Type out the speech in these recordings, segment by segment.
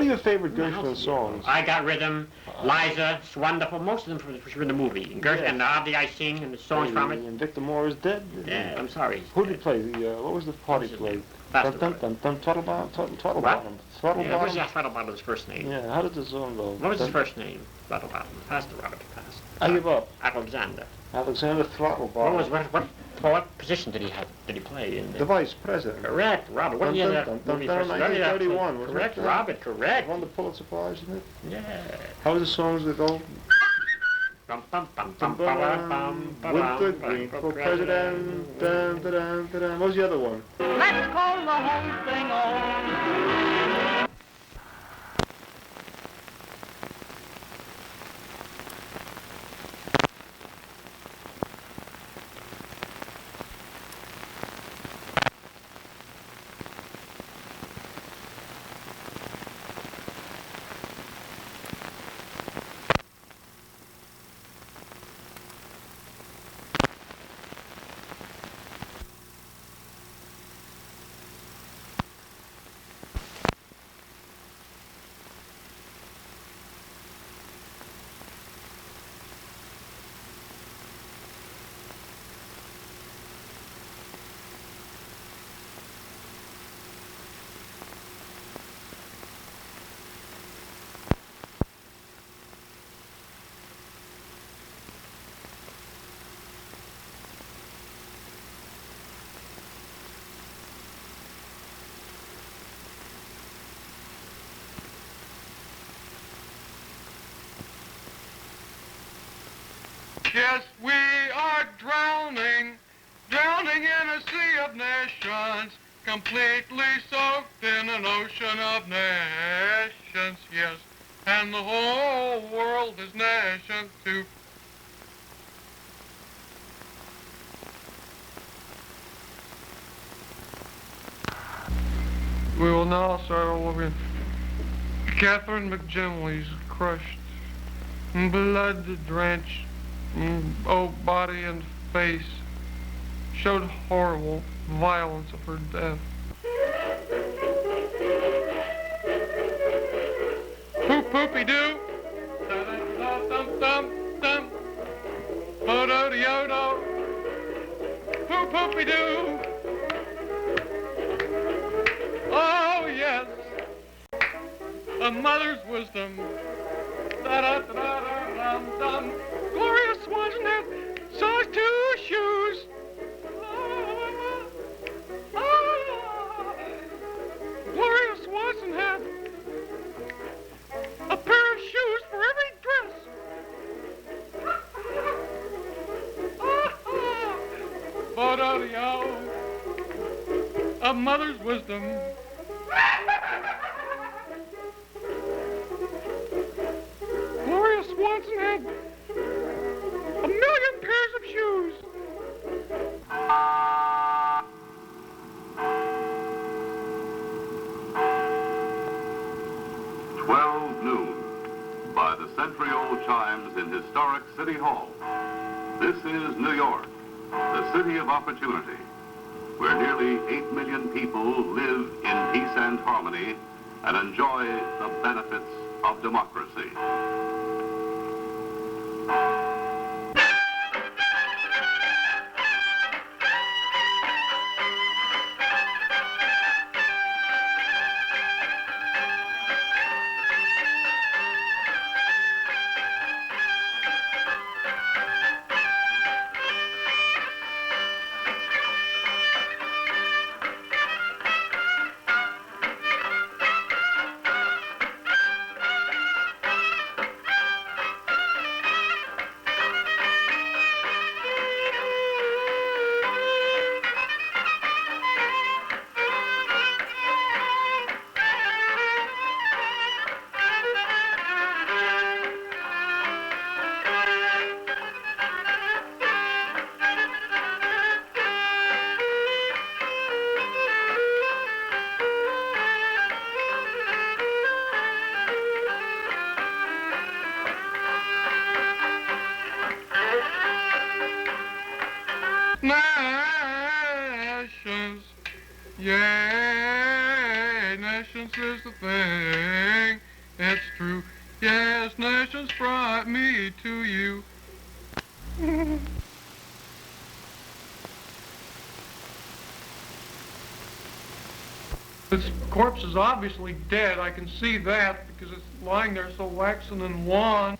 What are your favorite Gershwin songs? I Got Rhythm, Liza, it's wonderful. Most of them from the movie. Gershwin, and Obviously I Sing, and the songs from it. And Victor Moore is dead? Yeah, I'm sorry. Who did he play? What was the part he played? Throttlebottom. Yeah, what was Throttlebottom's first name? Yeah, how did the song go? What was his first name? Throttlebottom. Pass the Robert. Pass. I give up. Alexander. Alexander Throttlebottom. What position did he have? Did he play in? The vice president. Correct, Robert. What year that movie first? 1931. Correct, Robert. Correct. Won the Pulitzer Prize, isn't it? Yeah. How was the songs that go? With the green for president. Dun, dun, dun, dun, dun. What was the other one? Let's call the whole thing on. Yes, we are drowning, drowning in a sea of nations, completely soaked in an ocean of nations, yes, and the whole world is nations too. We will now start all over again. Catherine McGinley's crushed, blood-drenched, body and face showed horrible violence of her death. Poopy-doo. Dum-dum-dum-dum. Ho-do-de-yo-do. Poopy-doo. Oh, yes. A mother's wisdom. Da-da-da-da-dum-dum. Gloria Swanson saw his two shoes. Gloria Swanson had a pair of shoes for every dress. Bo-do-de-o. A mother's wisdom. Gloria Swanson had a million pairs of shoes. 12 noon by the century-old chimes in historic City Hall. This is New York, the city of opportunity, where nearly 8 million people live in peace and harmony and enjoy the benefits of democracy. Nations, yeah, nations. nations is the thing. It's true. Yes, nations brought me to you. This corpse is obviously dead. I can see that because it's lying there so waxen and wan.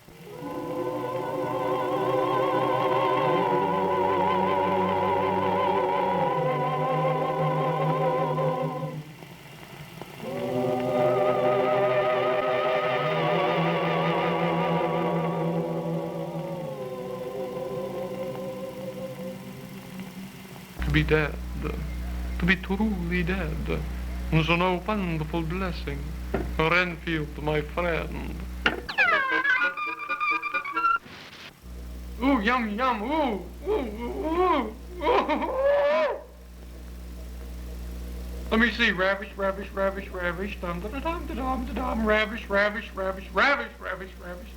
To be dead, to be truly dead, was a wonderful blessing. Renfield, my friend. Ooh, yum, yum, ooh, ooh, ooh, ooh, ooh. Let me see, ravish, ravish, ravish, ravish, dum, da, da, dum, da, dum, da, dum, ravish, ravish, ravish, ravish, ravish, ravish,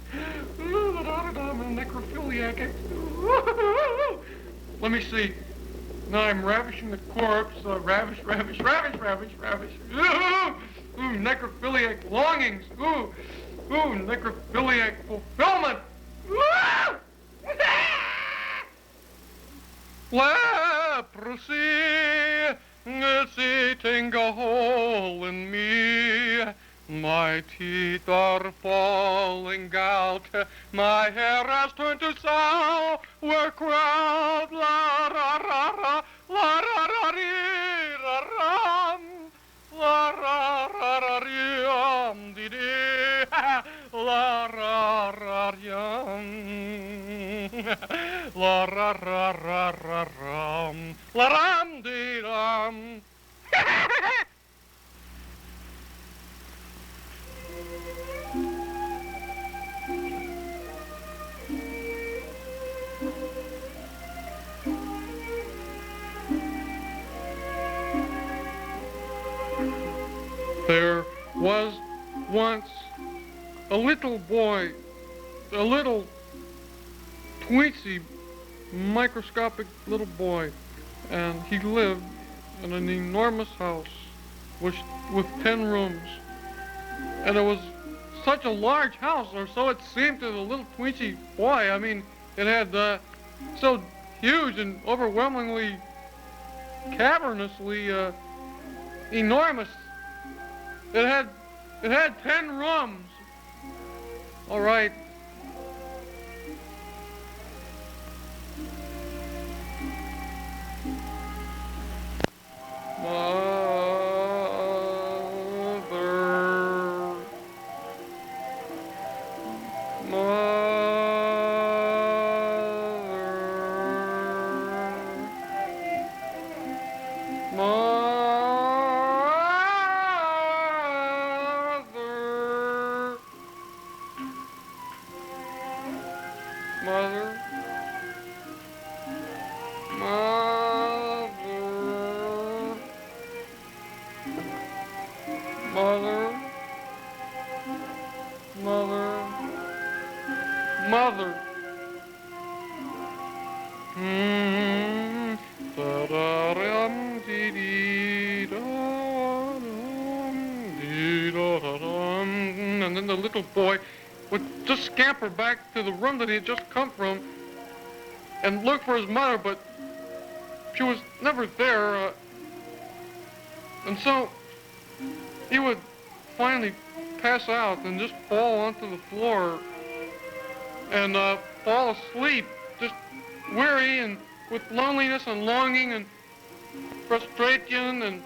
ooh, da, da, da, dum, and necrophiliac, ooh. Let me see. Now I'm ravishing the corpse, ravish, ravish, ravish, ravish, ravish, ooh, ooh, necrophiliac longings, ooh, ooh, necrophiliac fulfillment, ooh. Leprosy, it's eating a hole in me. My teeth are falling out. My hair has turned to sauerkraut. La ra ra ra, la ra ra ri ra ram, la ra ra ra ri di di, la ra ra la ra ra ra ra ram, la ram di ram. There was once a little boy, a little tweensy, microscopic little boy, and he lived in an enormous house with 10 rooms. And it was such a large house, or so it seemed to the little tweensy boy. I mean, it had so huge and overwhelmingly cavernously enormous. It had 10 rooms. All right. Mother. And then the little boy would just scamper back to the room that he had just come from and look for his mother, but she was never there. And so he would finally pass out and just fall onto the floor and fall asleep, just weary and with loneliness and longing and frustration and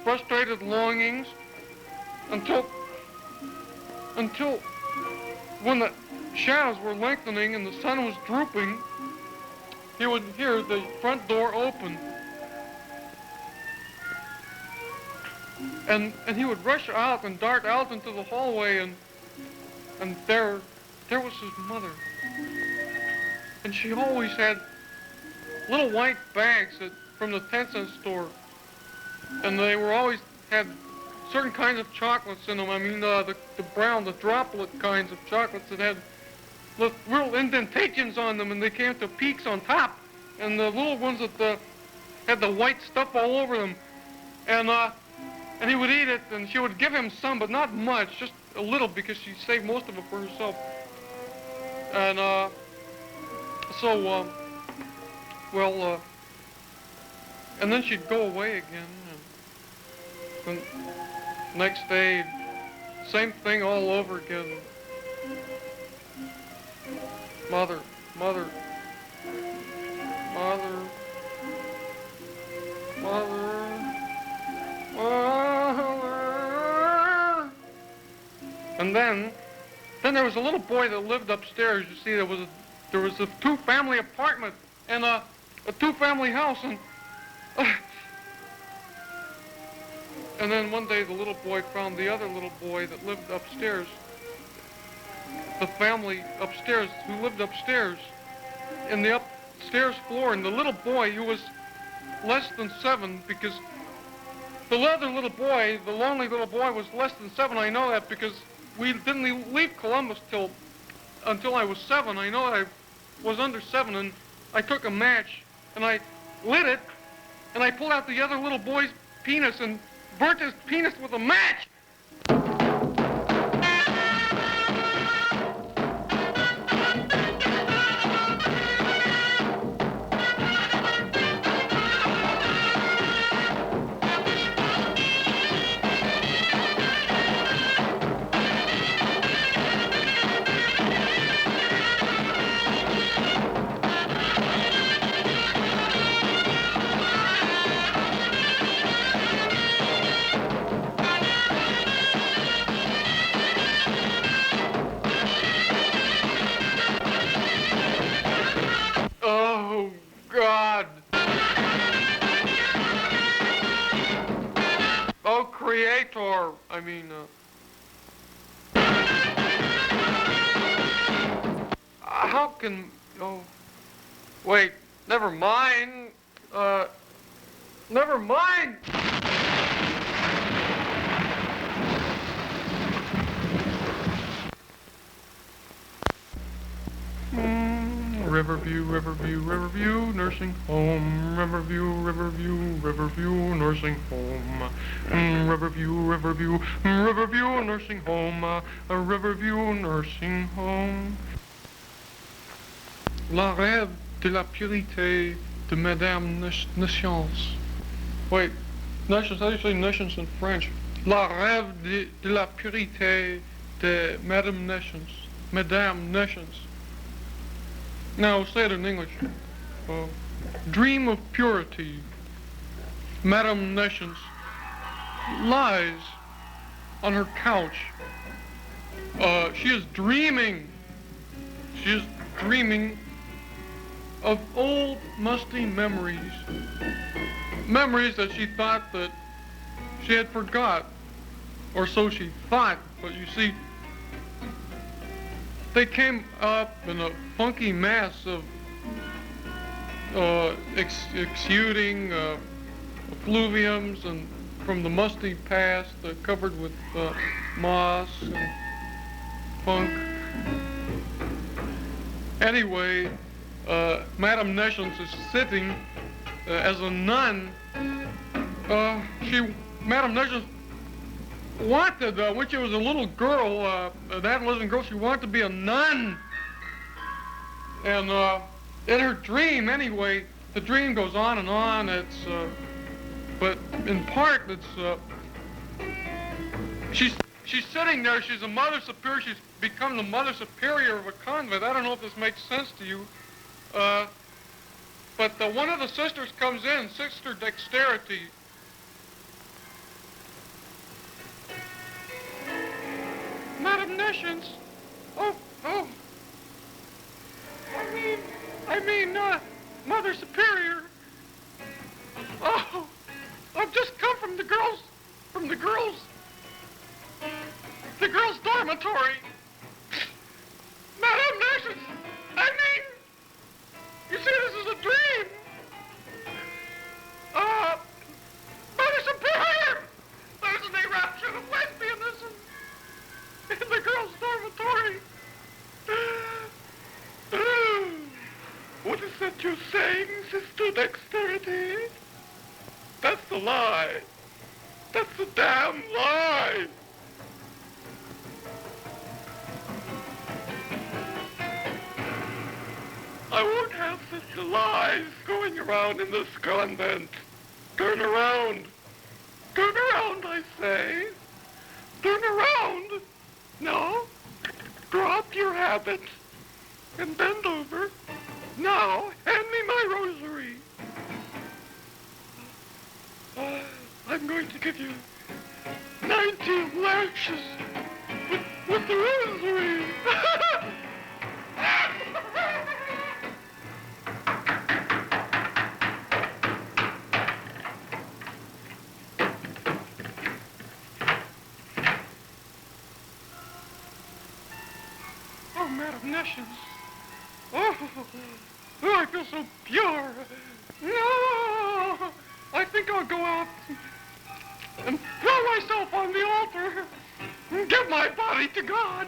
frustrated longings until when the shadows were lengthening and the sun was drooping, he would hear the front door open. And he would rush out and dart out into the hallway, and there was his mother. And she always had little white bags from the 10-cent store. And they were always had certain kinds of chocolates in them. I mean, the brown, the droplet kinds of chocolates that had real indentations on them, and they came to peaks on top. And the little ones that had the white stuff all over them. And and he would eat it, and she would give him some, but not much, just a little, because she saved most of it for herself. And and then she'd go away again, and then next day, same thing all over again. Mother. And then there was a little boy that lived upstairs. You see, there was a two-family apartment and a two-family house, and then one day the little boy found the other little boy that lived upstairs. The family upstairs who lived upstairs in the upstairs floor, and the little boy who was less than 7, because the other little boy, the lonely little boy, was less than 7. I know that because we didn't leave Columbus until I was 7. I know I was under 7, and I took a match and I lit it, and I pulled out the other little boy's penis and burnt his penis with a match. Oh, God. Oh, Creator. I mean, how can, oh, wait, never mind. Never mind. Riverview, nursing home. Riverview, nursing home. Riverview, nursing home. A Riverview nursing home. La rêve de la purité de Madame Nations. Wait, Nations, how do you say Nations in French? La rêve de la purité de Madame Nations. Madame Nations. Now, say it in English. Dream of purity. Madame Nations lies on her couch. She is dreaming. She is dreaming of old, musty memories. Memories that she thought that she had forgot. Or so she thought. But you see, they came up in a funky mass of exuding effluviums and from the musty past, covered with moss and funk. Anyway, Madame Nations is sitting as a nun. Madame Nations wanted, when she was a little girl, an adolescent girl, she wanted to be a nun. And in her dream, anyway, the dream goes on and on. But in part, she's sitting there. She's a mother superior. She's become the mother superior of a convent. I don't know if this makes sense to you. But one of the sisters comes in, Sister Dexterity. Madame Nations. Oh. I mean, Mother Superior. Oh, I've just come from the girls' dormitory. Madame Nations, I mean, you see, this is a dream. Mother Superior, there's an eruption of lesbianism in the girls' dormitory. What is that you're saying, Sister Dexterity? That's the lie. That's a damn lie. I won't have such lies going around in this convent. Turn around. Turn around, I say. Turn around. Now, drop your habit and bend over. Now, hand me my rosary. I'm going to give you 19 lashes with the rosary. Oh, Madam Nescience. Oh, I feel so pure. No, I think I'll go out and throw myself on the altar and give my body to God.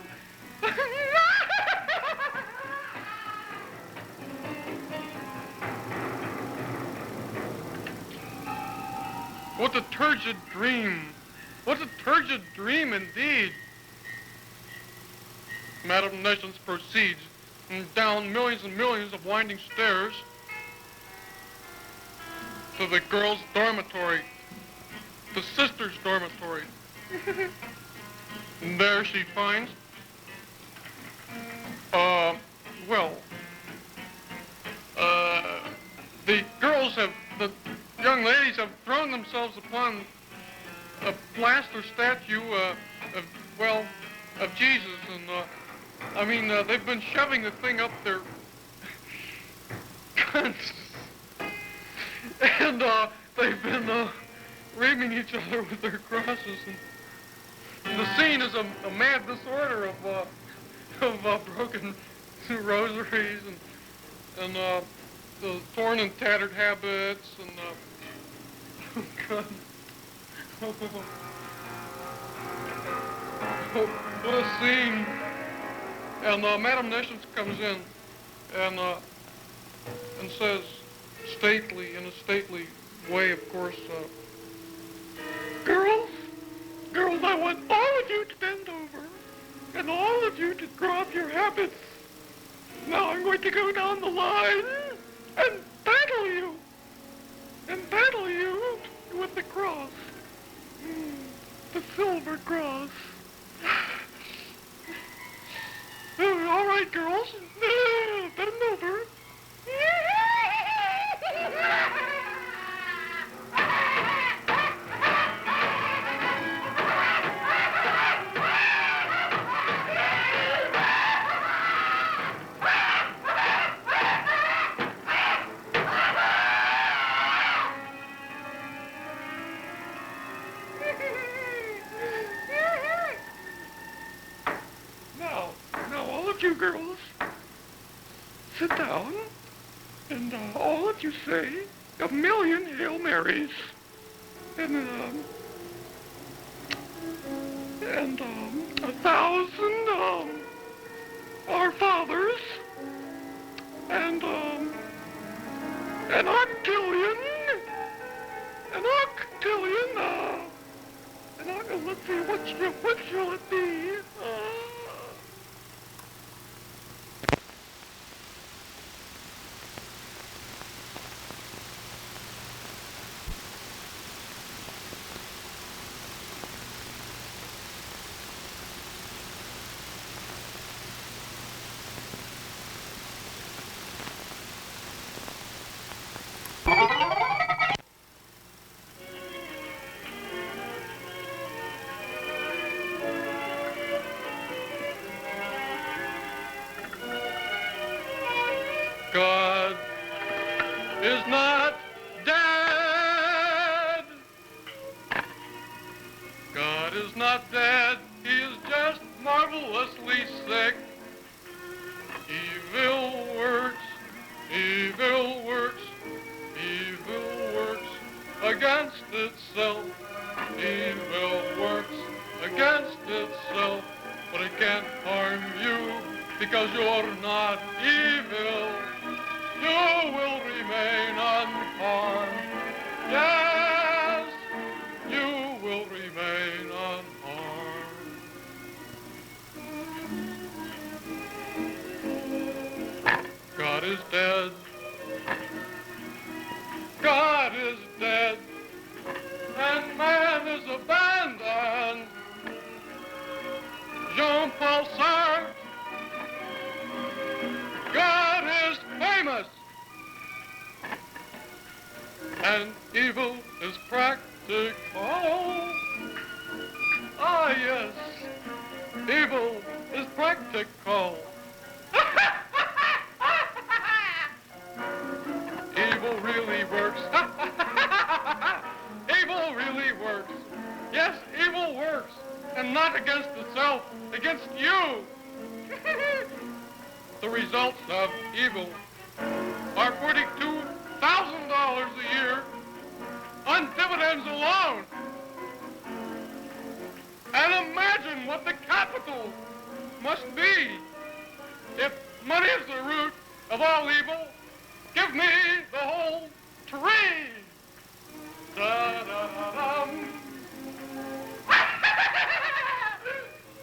What a turgid dream. What a turgid dream indeed. Madam Nescience proceeds down millions and millions of winding stairs to the girls' dormitory, the sisters' dormitory. And there she finds, the young ladies have thrown themselves upon a plaster statue of Jesus, and they've been shoving the thing up their guns, and they've been reaming each other with their crosses, and the scene is a mad disorder of broken rosaries and the torn and tattered habits and oh God. What a scene. And Madam Nescience comes in and says, in a stately way, of course, girls, I want all of you to bend over and all of you to drop your habits. Now I'm going to go down the line and battle you with the cross, the silver cross. All right, girls, bend over. Now, all of you girls, sit down, and all of you say a million Hail Marys, and 1,000 Our Fathers, and an octillion, let's see, what shall it be? God is not dead. God is not dead. He is just marvelously sick. Evil works against itself. Evil works against itself, but it can't harm you because you're not evil. You will remain unharmed. Yes, you will God is dead. God is dead, and man is abandoned. Jean-Paul Sartre, God is famous, and evil is practical. Ah, yes, evil is practical. Evil really works. Evil really works. Yes, evil works, and not against itself, against you. The results of evil are $42,000 a year on dividends alone. And imagine what the capital must be. If money is the root of all evil, give me the whole tree. Da-da-da-dum.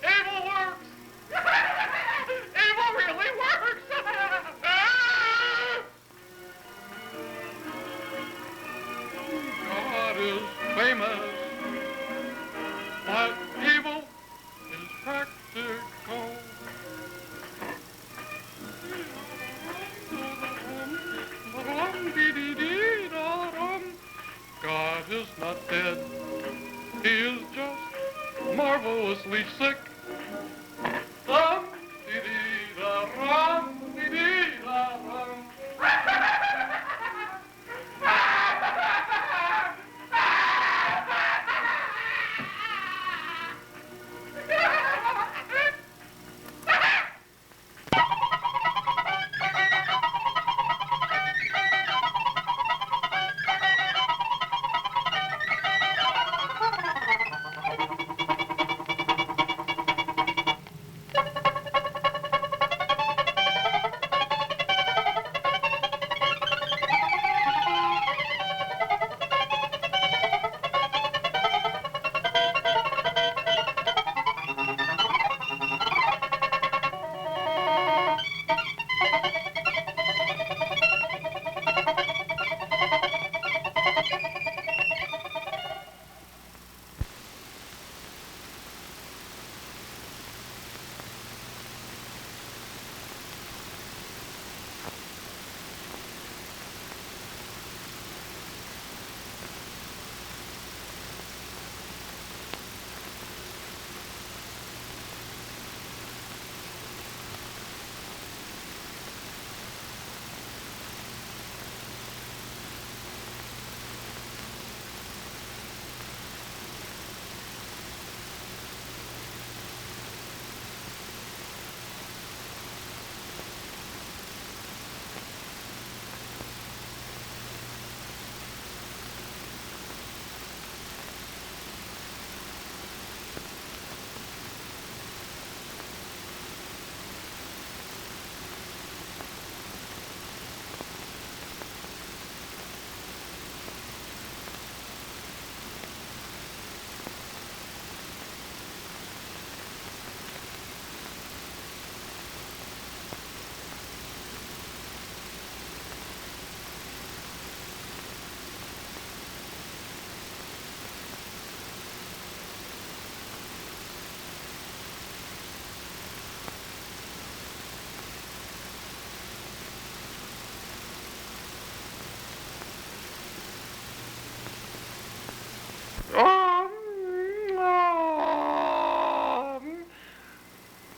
Evil works. Evil really works. God is famous, but evil is practical. God is not dead. He is just marvelously sick.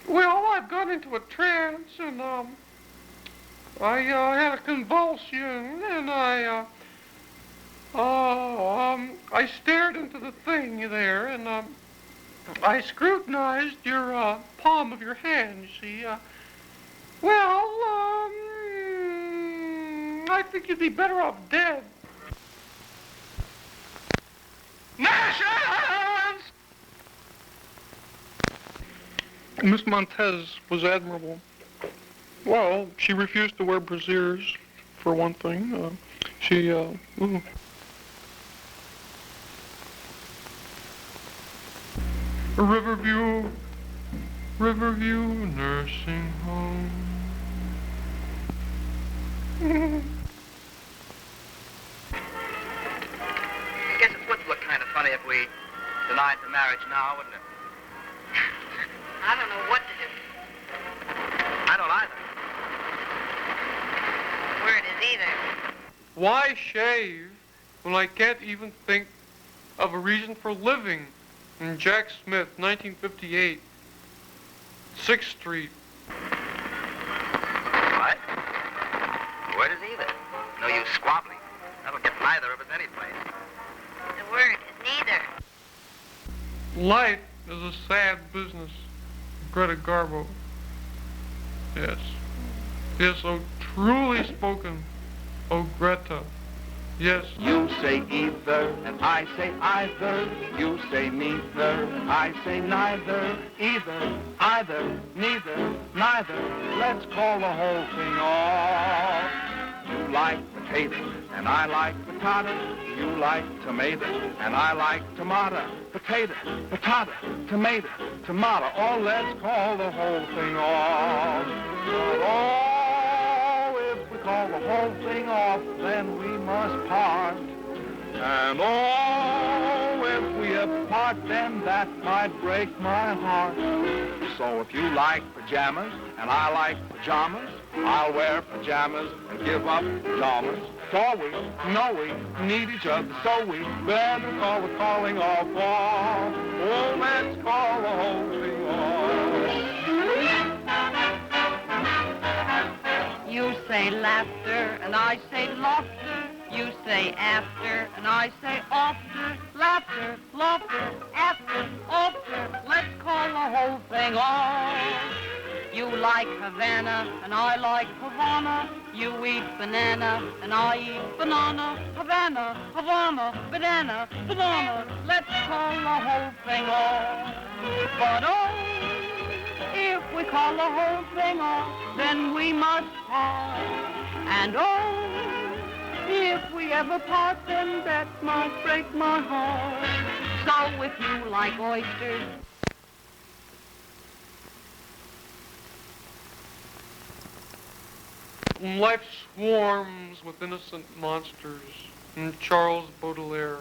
Well, I've gone into a trance, and I had a convulsion, and I stared into the thing there, and I scrutinized your palm of your hand. You see, I think you'd be better off dead. Nations! Miss Montez was admirable. Well, she refused to wear brassieres, for one thing. Riverview Nursing Home. Guess it would look kind of funny if we denied the marriage now, wouldn't it? I don't know what to do. I don't either. Word is either. Why shave when I can't even think of a reason for living? In Jack Smith, 1958, 6th Street. What? Word is either. No use squabbling. That'll get neither of us any place. The word is neither. Life is a sad business. Greta Garbo. Yes. Yes, oh, truly spoken. Oh, Greta. Yes. You say either, and I say either. You say neither, and I say neither. Either, either, neither, neither. Let's call the whole thing off. You like potatoes, and I like potatoes. You like tomato, and I like tomato. Potato, potato, tomato, tomato. Oh, let's call the whole thing off. But oh, if we call the whole thing off, then we must part. And oh, if we part, then that might break my heart. So if you like pajamas, and I like pajamas, I'll wear pajamas and give up pajamas. For we know we need each other, so we better call the calling off. Oh, let's call the whole thing off. You say laughter, and I say laughter. You say after, and I say after. Laughter, laughter, after, after. Let's call the whole thing off. You like Havana, and I like Havana. You eat banana, and I eat banana. Havana, Havana, banana, banana. Let's call the whole thing off. But oh, if we call the whole thing off, then we must part. And oh, if we ever part, then that might break my heart. So if you like oysters, Life swarms with innocent monsters. In Charles Baudelaire.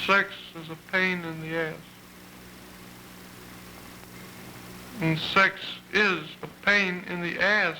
Sex is a pain in the ass. And sex is a pain in the ass.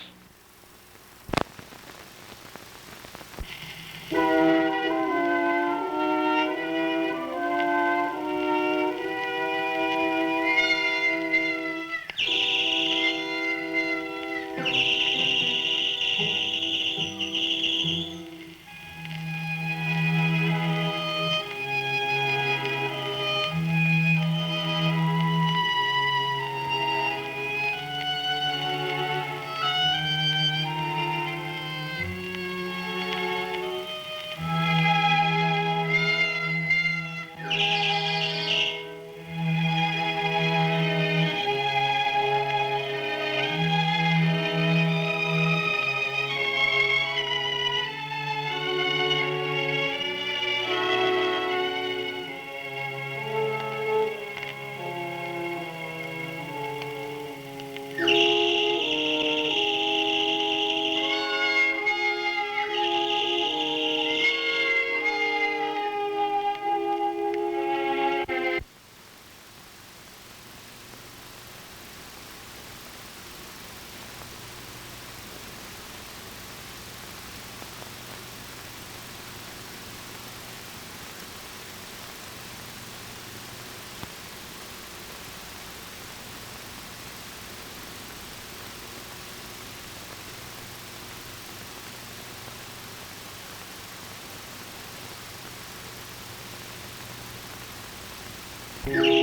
Thank you.